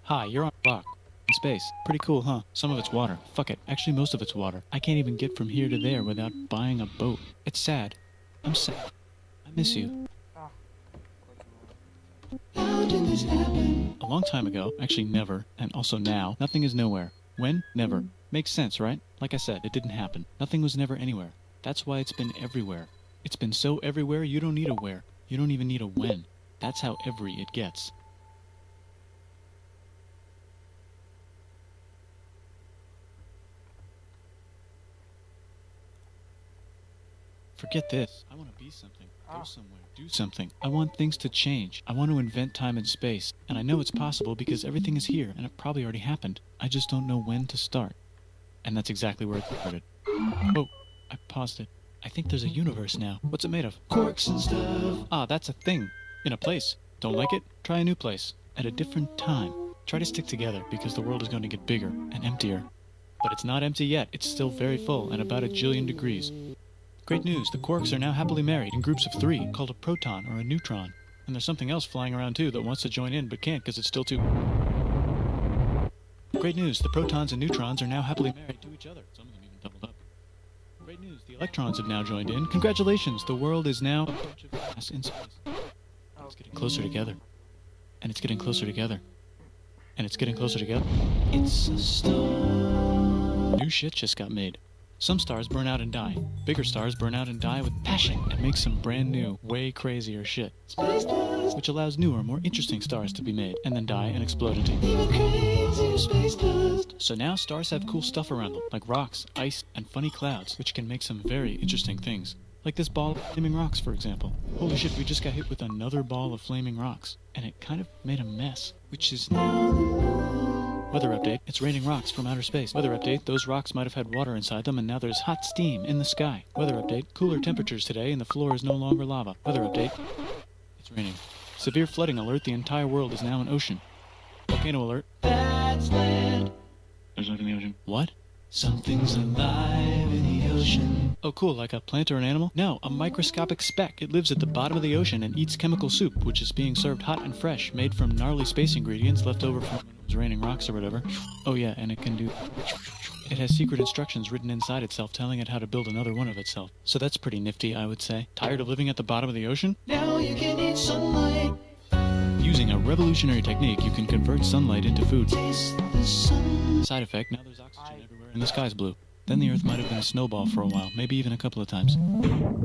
Hi, you're on a rock. In space. Pretty cool, huh? Some of it's water. Fuck it. Actually, most of it's water. I can't even get from here to there without buying a boat. It's sad. I'm sad. I miss you. How did this happen? A long time ago, actually never, and also now, nothing is nowhere. When? Never. Makes sense, right? Like I said, it didn't happen. Nothing was never anywhere. That's why it's been everywhere. It's been so everywhere you don't need a where. You don't even need a when. That's how every it gets. Forget this. I want to be something. Go somewhere. Do something. I want things to change. I want to invent time and space. And I know it's possible because everything is here and it probably already happened. I just don't know when to start. And that's exactly where it started. Oh, I paused it. I think there's a universe now. What's it made of? Corks and stuff. Ah, that's a thing. In a place. Don't like it? Try a new place. At a different time. Try to stick together because the world is going to get bigger and emptier. But it's not empty yet. It's still very full and about 1,000,000,000 degrees. Great news, the quarks are now happily married in groups of 3, called a proton or a neutron. And there's something else flying around too that wants to join in but can't because it's still too... Great news, the protons and neutrons are now happily married to each other. Some of them even doubled up. Great news, the electrons have now joined in. Congratulations, the world is now a bunch of gas in space. It's getting closer together. And it's getting closer together. And it's getting closer together. It's a star. New shit just got made. Some stars burn out and die. Bigger stars burn out and die with passion and make some brand new, way crazier shit. Space dust. Which allows newer, more interesting stars to be made, and then die and explode into even crazier space dust. So now stars have cool stuff around them, like rocks, ice, and funny clouds, which can make some very interesting things. Like this ball of flaming rocks, for example. Holy shit, we just got hit with another ball of flaming rocks, and it kind of made a mess, which is now... Weather update, it's raining rocks from outer space. Weather update, those rocks might have had water inside them and now there's hot steam in the sky. Weather update, cooler temperatures today and the floor is no longer lava. Weather update, it's raining. Severe flooding alert, the entire world is now an ocean. Volcano alert, that's land. There's nothing in the ocean. What? Something's alive in the ocean. Oh cool, like a plant or an animal? No, a microscopic speck. It lives at the bottom of the ocean and eats chemical soup, which is being served hot and fresh, made from gnarly space ingredients left over from when it was raining rocks or whatever. Oh yeah, and it can do... It has secret instructions written inside itself telling it how to build another one of itself. So that's pretty nifty, I would say. Tired of living at the bottom of the ocean? Now you can eat sunlight. Using a revolutionary technique, you can convert sunlight into food. Taste the sun. Side effect, now there's oxygen everywhere and the sky's blue. Then the Earth might have been a snowball for a while, maybe even a couple of times.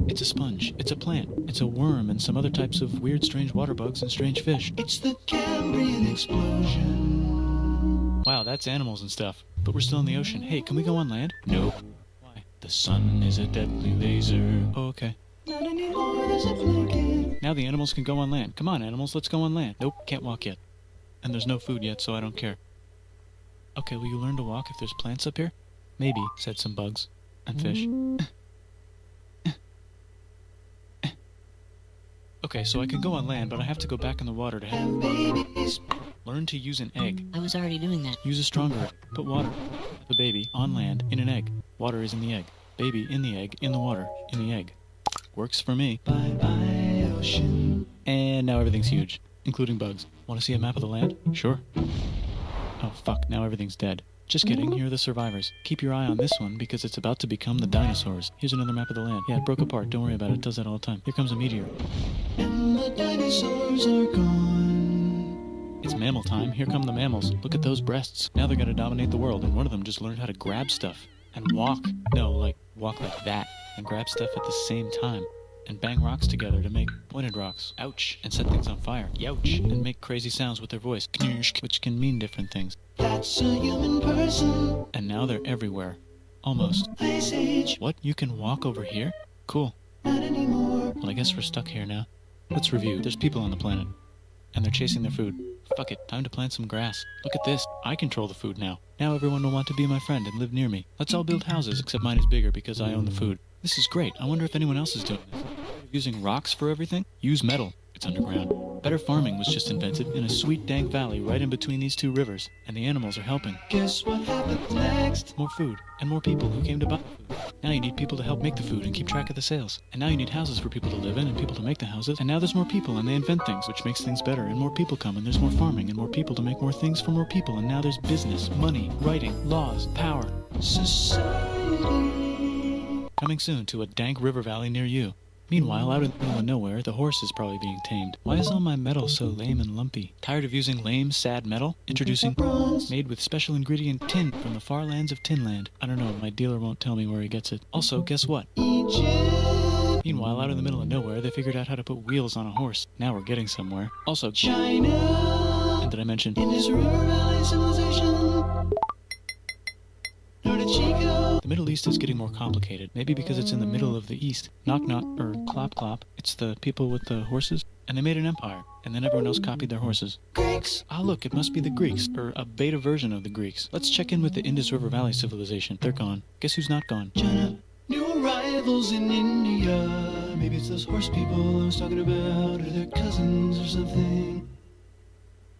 It's a sponge, it's a plant, it's a worm and some other types of weird strange water bugs and strange fish. It's the Cambrian explosion. Wow, that's animals and stuff. But we're still in the ocean. Hey, can we go on land? No. Why? The sun is a deadly laser. Oh, okay. Not anymore, there's a blanket. Now the animals can go on land. Come on, animals, let's go on land. Nope, can't walk yet. And there's no food yet, so I don't care. Okay, will you learn to walk if there's plants up here? Maybe, said some bugs. And fish. Okay, so I can go on land, but I have to go back in the water to have babies. Learn to use an egg. I was already doing that. Use a stronger egg. Put water. The baby on land in an egg. Water is in the egg. Baby in the egg, in the water, in the egg. Works for me. Bye-bye, ocean. And now everything's huge, including bugs. Want to see a map of the land? Sure. Oh, fuck, now everything's dead. Just kidding, here are the survivors. Keep your eye on this one because it's about to become the dinosaurs. Here's another map of the land. Yeah, it broke apart, don't worry about it, it does that all the time. Here comes a meteor. And the dinosaurs are gone. It's mammal time, here come the mammals. Look at those breasts. Now they're gonna dominate the world, and one of them just learned how to grab stuff. And walk. No, like, walk like that. And grab stuff at the same time. And bang rocks together to make pointed rocks. Ouch. And set things on fire. Youch. And make crazy sounds with their voice. Knirsch, which can mean different things. That's a human person. And now they're everywhere. Almost. Ice Age. What? You can walk over here? Cool. Not anymore. Well, I guess we're stuck here now. Let's review. There's people on the planet. And they're chasing their food. Fuck it, time to plant some grass. Look at this. I control the food now. Now everyone will want to be my friend and live near me. Let's all build houses, except mine is bigger because I own the food. This is great. I wonder if anyone else is doing this. Using rocks for everything? Use metal. It's underground. Better farming was just invented in a sweet dank valley right in between these two rivers, and the animals are helping. Guess what happens next? More food, and more people who came to buy food. Now you need people to help make the food and keep track of the sales. And now you need houses for people to live in and people to make the houses. And now there's more people and they invent things, which makes things better. And more people come and there's more farming and more people to make more things for more people. And now there's business, money, writing, laws, power. Society. Coming soon to a dank river valley near you. Meanwhile, out in the middle of nowhere, the horse is probably being tamed. Why is all my metal so lame and lumpy? Tired of using lame, sad metal? Introducing bronze, made with special ingredient tin from the far lands of Tinland. I don't know, my dealer won't tell me where he gets it. Also, guess what? Egypt. Meanwhile, out in the middle of nowhere, they figured out how to put wheels on a horse. Now we're getting somewhere. Also, China. And did I mention Indus River Valley Civilization? The Middle East is getting more complicated, maybe because it's in the middle of the East. Knock knock, or clop clop, it's the people with the horses. And they made an empire, and then everyone else copied their horses. Greeks! Ah look, it must be the Greeks, or a beta version of the Greeks. Let's check in with the Indus River Valley Civilization. They're gone. Guess who's not gone? China. New arrivals in India. Maybe it's those horse people I was talking about, or their cousins or something.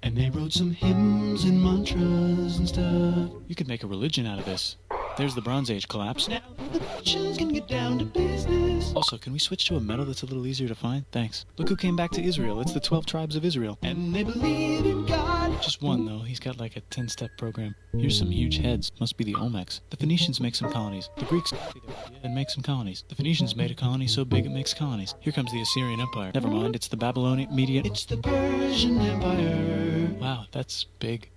And they wrote some hymns and mantras and stuff. You could make a religion out of this. There's the Bronze Age collapse. Now the Russians can get down to business. Also, can we switch to a metal that's a little easier to find? Thanks. Look who came back to Israel. It's the 12 tribes of Israel. And they believe in God. Just one, though. He's got like a 10-step program. Here's some huge heads. Must be the Olmecs. The Phoenicians make some colonies. The Greeks copy their idea and make some colonies. The Phoenicians made a colony so big it makes colonies. Here comes the Assyrian Empire. Never mind, it's the Babylonian Median. It's the Persian Empire. Wow, that's big.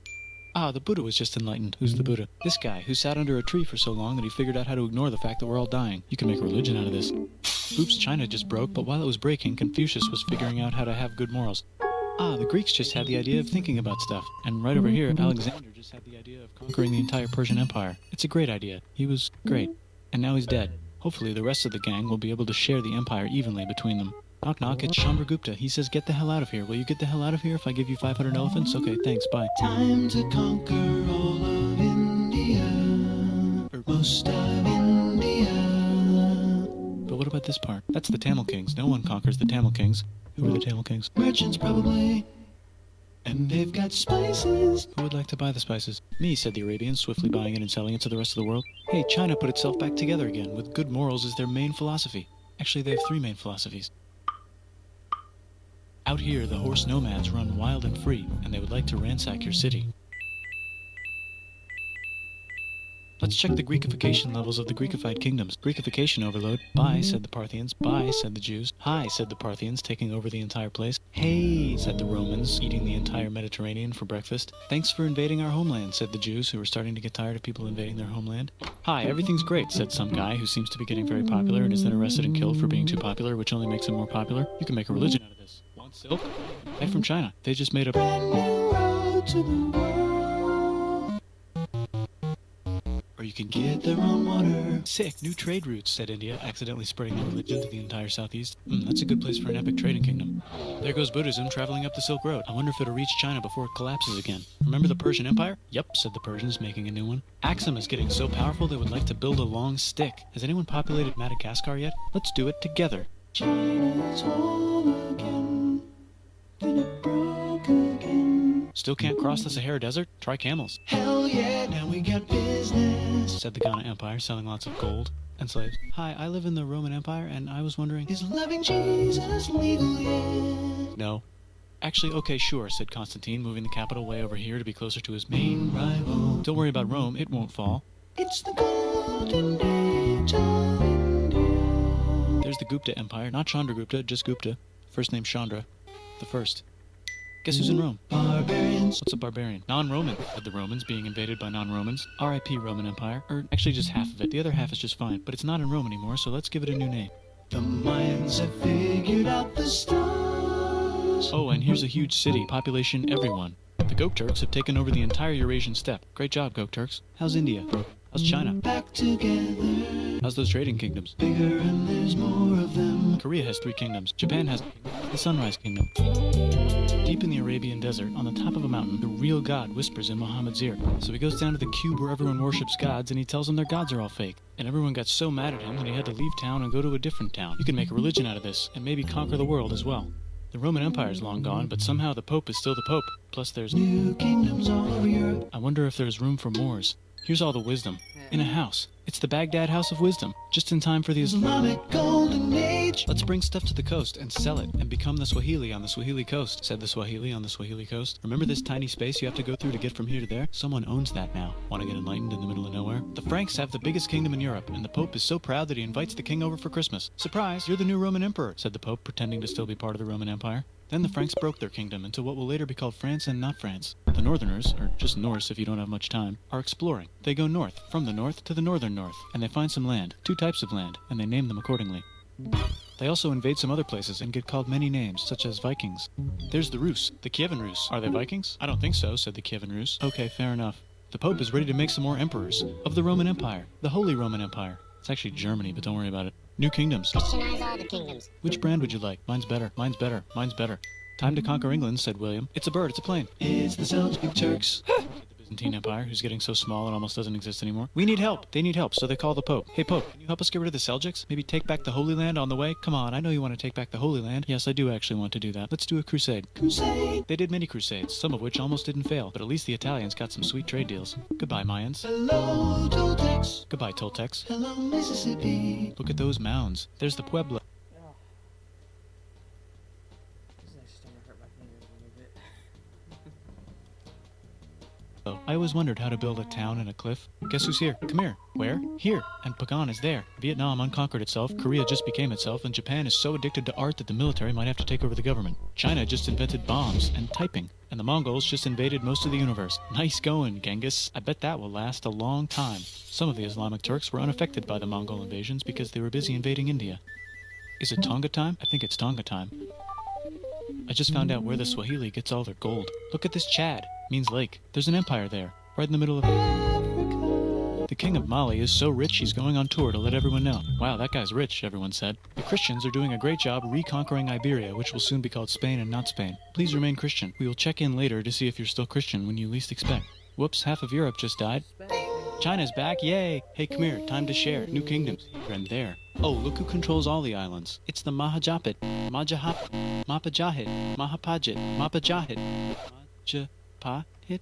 Ah, the Buddha was just enlightened. Who's the Buddha? This guy, who sat under a tree for so long that he figured out how to ignore the fact that we're all dying. You can make a religion out of this. Oops, China just broke, but while it was breaking, Confucius was figuring out how to have good morals. Ah, the Greeks just had the idea of thinking about stuff. And right over here, Alexander just had the idea of conquering the entire Persian Empire. It's a great idea. He was great. And now he's dead. Hopefully the rest of the gang will be able to share the empire evenly between them. Knock knock, it's Chandragupta. He says, get the hell out of here. Will you get the hell out of here if I give you 500 elephants? Okay, thanks, bye. Time to conquer all of India. Or most of India. But what about this part? That's the Tamil Kings. No one conquers the Tamil Kings. Who are the Tamil Kings? Merchants, probably. And they've got spices. Who would like to buy the spices? Me, said the Arabians, swiftly buying it and selling it to the rest of the world. Hey, China put itself back together again, with good morals as their main philosophy. Actually, they have 3 main philosophies. Out here, the horse nomads run wild and free, and they would like to ransack your city. Let's check the Greekification levels of the Greekified kingdoms. Greekification overload. Bye, said the Parthians. Bye, said the Jews. Hi, said the Parthians, taking over the entire place. Hey, said the Romans, eating the entire Mediterranean for breakfast. Thanks for invading our homeland, said the Jews, who were starting to get tired of people invading their homeland. Hi, everything's great, said some guy who seems to be getting very popular and is then arrested and killed for being too popular, which only makes him more popular. You can make a religion out of this. Want silk? Buy from China. They just made a brand new road to the world. Or you can get their own water. Sick, new trade routes, said India, accidentally spreading their religion to the entire southeast. That's a good place for an epic trading kingdom. There goes Buddhism traveling up the Silk Road. I wonder if it'll reach China before it collapses again. Remember the Persian Empire? Yep, said the Persians, making a new one. Axum is getting so powerful they would like to build a long stick. Has anyone populated Madagascar yet? Let's do it together. China's whole again. Then it broke again. Still can't cross the Sahara Desert? Try camels. Hell yeah, now we got business, said the Ghana Empire, selling lots of gold and slaves. Hi, I live in the Roman Empire, and I was wondering, is loving Jesus legal yet? No. Actually, okay, sure, said Constantine, moving the capital way over here to be closer to his main rival. Don't worry about Rome, it won't fall. It's the golden age of India. There's the Gupta Empire, not Chandragupta, just Gupta. First name Chandra. The first. Guess who's in Rome? Barbarians. What's a barbarian? Non-Roman, said the Romans, being invaded by non-Romans. R.I.P. Roman Empire. Or actually just half of it. The other half is just fine. But it's not in Rome anymore, so let's give it a new name. The Mayans have figured out the stars. Oh, and here's a huge city. Population everyone. The Gokturks have taken over the entire Eurasian steppe. Great job, Gokturks. How's India? How's China? Back together. How's those trading kingdoms? Bigger and there's more of them. Korea has 3 kingdoms. Japan has the Sunrise Kingdom. Deep in the Arabian desert, on the top of a mountain, the real God whispers in Muhammad's ear. So he goes down to the cube where everyone worships gods, and he tells them their gods are all fake. And everyone got so mad at him that he had to leave town and go to a different town. You can make a religion out of this, and maybe conquer the world as well. The Roman Empire is long gone, but somehow the Pope is still the Pope. Plus there's new kingdoms all over Europe. I wonder if there's room for Moors. Here's all the wisdom. In a house. It's the Baghdad House of Wisdom. Just in time for the Islamic Golden Age. Let's bring stuff to the coast and sell it and become the Swahili on the Swahili coast, said the Swahili on the Swahili coast. Remember this tiny space you have to go through to get from here to there? Someone owns that now. Want to get enlightened in the middle of nowhere? The Franks have the biggest kingdom in Europe, and the Pope is so proud that he invites the king over for Christmas. Surprise, you're the new Roman emperor, said the Pope, pretending to still be part of the Roman Empire. Then the Franks broke their kingdom into what will later be called France and not France. The Northerners, or just Norse if you don't have much time, are exploring. They go north, from the north to the northern north, and they find some land, 2 types of land, and they name them accordingly. They also invade some other places and get called many names, such as Vikings. There's the Rus, the Kievan Rus. Are they Vikings? I don't think so, said the Kievan Rus. Okay, fair enough. The Pope is ready to make some more emperors of the Roman Empire, the Holy Roman Empire. It's actually Germany, but don't worry about it. New kingdoms. Christianize all the kingdoms. Which brand would you like? Mine's better, mine's better, mine's better. Time to conquer England, said William. It's a bird, it's a plane. It's the Seljuk Turks. The Byzantine Empire, who's getting so small it almost doesn't exist anymore. We need help. They need help, so they call the Pope. Hey, Pope, can you help us get rid of the Seljuks? Maybe take back the Holy Land on the way? Come on, I know you want to take back the Holy Land. Yes, I do actually want to do that. Let's do a crusade. Crusade! They did many crusades, some of which almost didn't fail, but at least the Italians got some sweet trade deals. Goodbye, Mayans. Hello, Toltecs. Goodbye, Toltecs. Hello, Mississippi. Look at those mounds. There's the Puebla. I always wondered how to build a town in a cliff. Guess who's here? Come here. Where? Here. And Pagan is there. Vietnam unconquered itself, Korea just became itself, and Japan is so addicted to art that the military might have to take over the government. China just invented bombs and typing. And the Mongols just invaded most of the universe. Nice going, Genghis. I bet that will last a long time. Some of the Islamic Turks were unaffected by the Mongol invasions because they were busy invading India. Is it Tonga time? I think it's Tonga time. I just found out where the Swahili gets all their gold. Look at this Chad. Means lake. There's an empire there, right in the middle of Africa. The king of Mali is so rich he's going on tour to let everyone know. Wow, that guy's rich, everyone said. The Christians are doing a great job reconquering Iberia, which will soon be called Spain and not Spain. Please remain Christian. We will check in later to see if you're still Christian when you least expect. Whoops, half of Europe just died. China's back, yay! Hey, come here, time to share. New kingdoms here and there. Oh, look who controls all the islands. It's the Mahajapit. Majahap. Mapajahit. Mahapajit. Mapajahit. Majapahit.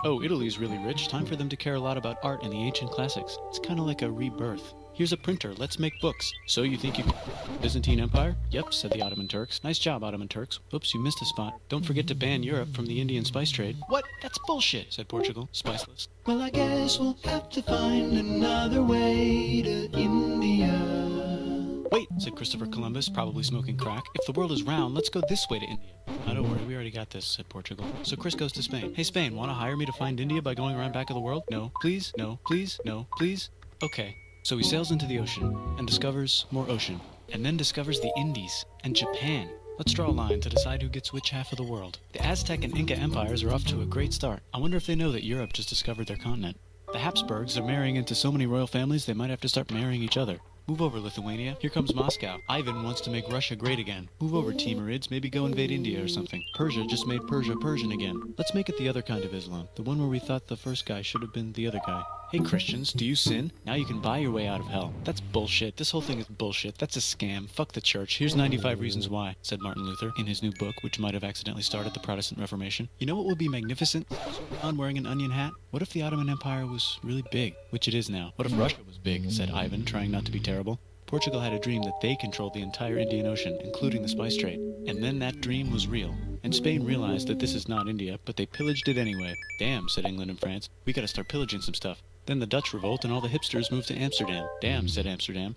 Oh, Italy's really rich. Time for them to care a lot about art and the ancient classics. It's kind of like a rebirth. Here's a printer. Let's make books. So you think you can... Byzantine Empire? Yep, said the Ottoman Turks. Nice job, Ottoman Turks. Oops, you missed a spot. Don't forget to ban Europe from the Indian spice trade. What? That's bullshit, said Portugal. Spiceless. Well, I guess we'll have to find another way to India. Wait, said Christopher Columbus, probably smoking crack. If the world is round, let's go this way to India. Oh, don't worry, we already got this, said Portugal. So Chris goes to Spain. Hey, Spain, want to hire me to find India by going around back of the world? No, please, no, please, no, please. Okay. So he sails into the ocean and discovers more ocean, and then discovers the Indies and Japan. Let's draw a line to decide who gets which half of the world. The Aztec and Inca empires are off to a great start. I wonder if they know that Europe just discovered their continent. The Habsburgs are marrying into so many royal families they might have to start marrying each other. Move over, Lithuania. Here comes Moscow. Ivan wants to make Russia great again. Move over, Timurids. Maybe go invade India or something. Persia just made Persia Persian again. Let's make it the other kind of Islam. The one where we thought the first guy should have been the other guy. Hey Christians, do you sin? Now you can buy your way out of hell. That's bullshit. This whole thing is bullshit. That's a scam. Fuck the church. Here's 95 reasons why, said Martin Luther in his new book, which might have accidentally started the Protestant Reformation. You know what would be magnificent? On wearing an onion hat? What if the Ottoman Empire was really big? Which it is now. What if Russia was big? Said Ivan, trying not to be terrible. Portugal had a dream that they controlled the entire Indian Ocean, including the spice trade. And then that dream was real. And Spain realized that this is not India, but they pillaged it anyway. Damn, said England and France. We gotta start pillaging some stuff. Then the Dutch revolt and all the hipsters moved to Amsterdam. Damn, said Amsterdam.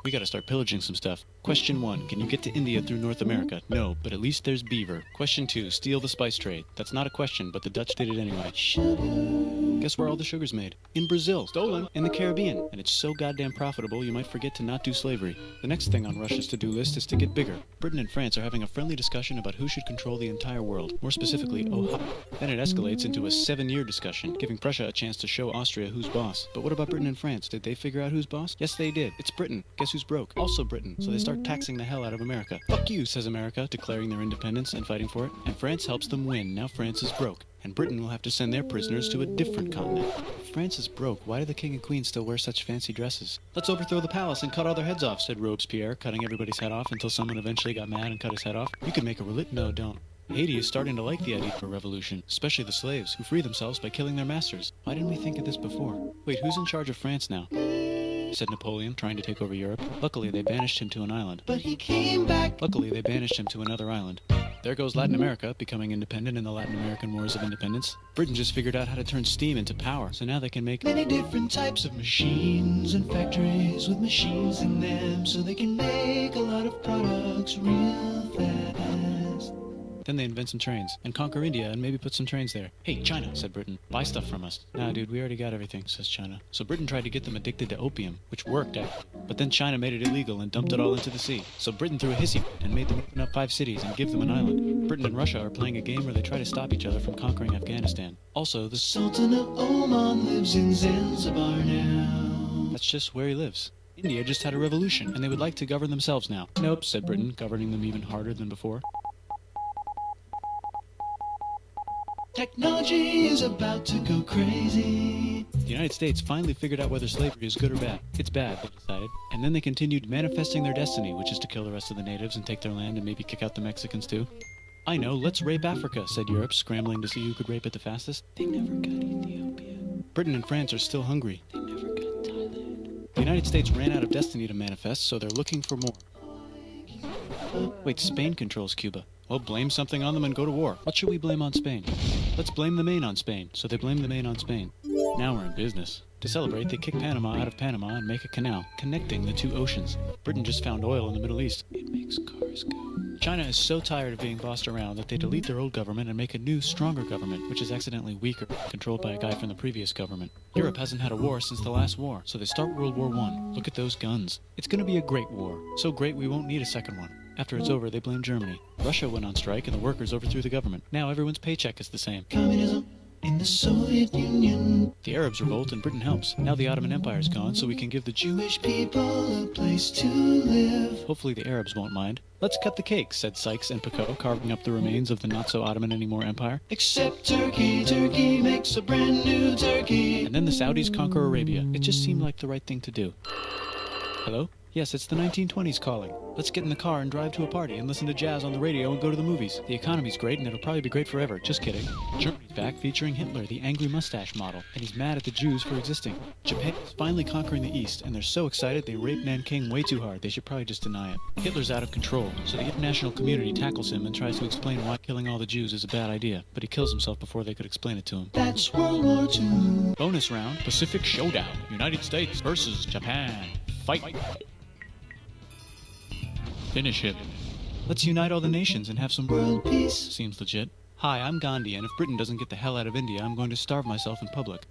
We gotta start pillaging some stuff. Question 1, can you get to India through North America? No, but at least there's beaver. Question 2, steal the spice trade. That's not a question, but the Dutch did it anyway. Guess where all the sugar's made? In Brazil. Stolen. In the Caribbean. And it's so goddamn profitable you might forget to not do slavery. The next thing on Russia's to-do list is to get bigger. Britain and France are having a friendly discussion about who should control the entire world. More specifically, Ohio. Then it escalates into a 7-year discussion, giving Prussia a chance to show Austria who's boss. But what about Britain and France? Did they figure out who's boss? Yes, they did. It's Britain. Guess who's broke? Also Britain. So they start taxing the hell out of America. Fuck you, says America, declaring their independence and fighting for it. And France helps them win. Now France is broke. And Britain will have to send their prisoners to a different continent. If France is broke, why do the king and queen still wear such fancy dresses? Let's overthrow the palace and cut all their heads off, said Robespierre, cutting everybody's head off until someone eventually got mad and cut his head off. You can make a religion. No, don't. Haiti is starting to like the idea of a revolution, especially the slaves, who free themselves by killing their masters. Why didn't we think of this before? Wait, who's in charge of France now? Said Napoleon, trying to take over Europe. Luckily, they banished him to an island. But he came back. Luckily, they banished him to another island. There goes Latin America, becoming independent in the Latin American Wars of Independence. Britain just figured out how to turn steam into power, so now they can make Many different types of machines and factories with machines in them, so they can make a lot of products real fast. Then they invent some trains, and conquer India, and maybe put some trains there. Hey, China, said Britain, buy stuff from us. Nah, dude, we already got everything, says China. So Britain tried to get them addicted to opium, which worked, actually. But then China made it illegal and dumped it all into the sea. So Britain threw a hissy fit and made them open up 5 cities and give them an island. Britain and Russia are playing a game where they try to stop each other from conquering Afghanistan. Also, the Sultan of Oman lives in Zanzibar now. That's just where he lives. India just had a revolution, and they would like to govern themselves now. Nope, said Britain, governing them even harder than before. Technology is about to go crazy. The United States finally figured out whether slavery is good or bad. It's bad, they decided. And then they continued manifesting their destiny, which is to kill the rest of the natives and take their land and maybe kick out the Mexicans too. I know, let's rape Africa, said Europe, scrambling to see who could rape it the fastest. They never got Ethiopia. Britain and France are still hungry. They never got Thailand. The United States ran out of destiny to manifest, so they're looking for more. Wait, Spain controls Cuba. Well, blame something on them and go to war. What should we blame on Spain? Let's blame the Maine on Spain. So they blame the Maine on Spain. Now we're in business. To celebrate, they kick Panama out of Panama and make a canal, connecting the 2 oceans. Britain just found oil in the Middle East. It makes cars go. China is so tired of being bossed around that they delete their old government and make a new, stronger government, which is accidentally weaker, controlled by a guy from the previous government. Europe hasn't had a war since the last war, so they start World War I. Look at those guns. It's gonna be a great war. So great we won't need a second one. After it's over, they blame Germany. Russia went on strike and the workers overthrew the government. Now everyone's paycheck is the same. Communism in the Soviet Union. The Arabs revolt and Britain helps. Now the Ottoman Empire's gone, so we can give the Jewish people a place to live. Hopefully the Arabs won't mind. Let's cut the cake, said Sykes and Picot, carving up the remains of the not-so-Ottoman-anymore empire. Except Turkey. Turkey makes a brand new turkey. And then the Saudis conquer Arabia. It just seemed like the right thing to do. Hello? Yes, it's the 1920s calling. Let's get in the car and drive to a party and listen to jazz on the radio and go to the movies. The economy's great and it'll probably be great forever. Just kidding. Germany's back featuring Hitler, the angry mustache model, and he's mad at the Jews for existing. Japan's finally conquering the East, and they're so excited they raped Nanking way too hard. They should probably just deny it. Hitler's out of control, so the international community tackles him and tries to explain why killing all the Jews is a bad idea, but he kills himself before they could explain it to him. That's World War II. Bonus round, Pacific Showdown. United States versus Japan. Fight! Finish him. Let's unite all the nations and have some World peace. Seems legit. Hi, I'm Gandhi, and if Britain doesn't get the hell out of India, I'm going to starve myself in public.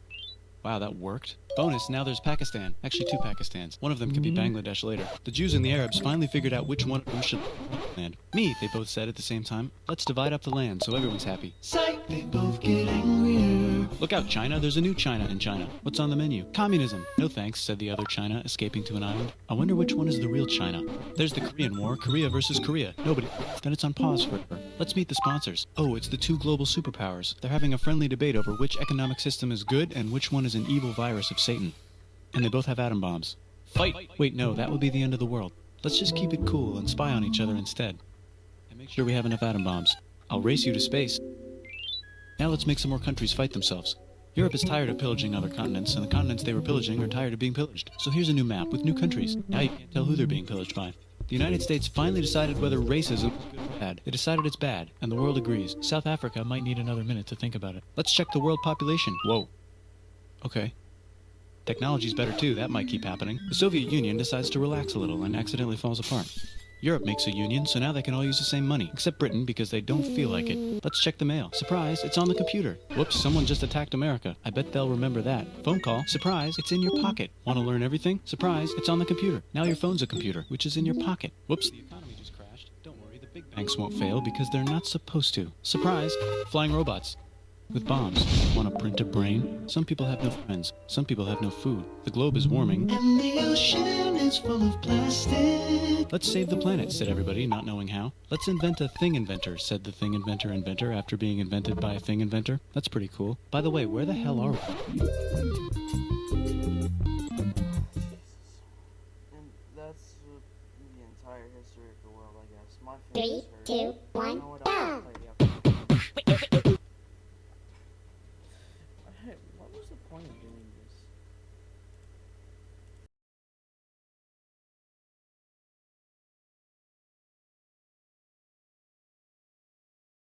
Wow, that worked. Bonus, now there's Pakistan. Actually, 2 Pakistans. One of them could be Bangladesh later. The Jews and the Arabs finally figured out which one of them should land. Me, they both said at the same time. Let's divide up the land so everyone's happy. Psych, they both get angrier. Look out, China. There's a new China in China. What's on the menu? Communism. No thanks, said the other China, escaping to an island. I wonder which one is the real China. There's the Korean War, Korea versus Korea. Nobody. Then it's on pause forever. Let's meet the sponsors. Oh, it's the 2 global superpowers. They're having a friendly debate over which economic system is good and which one is an evil virus of Satan. And they both have atom bombs. Fight! Wait, no, that would be the end of the world. Let's just keep it cool and spy on each other instead. And make sure we have enough atom bombs. I'll race you to space. Now let's make some more countries fight themselves. Europe is tired of pillaging other continents, and the continents they were pillaging are tired of being pillaged. So here's a new map with new countries. Now you can't tell who they're being pillaged by. The United States finally decided whether racism is good or bad. They decided it's bad, and the world agrees. South Africa might need another minute to think about it. Let's check the world population. Whoa. Okay. Technology's better too, that might keep happening. The Soviet Union decides to relax a little and accidentally falls apart. Europe makes a union, so now they can all use the same money, except Britain because they don't feel like it. Let's check the mail. Surprise, it's on the computer. Whoops, someone just attacked America. I bet they'll remember that. Phone call. Surprise, it's in your pocket. Want to learn everything? Surprise, it's on the computer. Now your phone's a computer, which is in your pocket. Whoops, the economy just crashed. Don't worry, the big banks won't fail because they're not supposed to. Surprise, flying robots. With bombs. Want to print a brain? Some people have no friends. Some people have no food. The globe is warming. And the ocean is full of plastic. Let's save the planet, said everybody, not knowing how. Let's invent a thing inventor, said the thing inventor after being invented by a thing inventor. That's pretty cool. By the way, where the hell are we? And that's the entire history of the world, I guess. My 3, 2, 1, go! What's the point of doing this?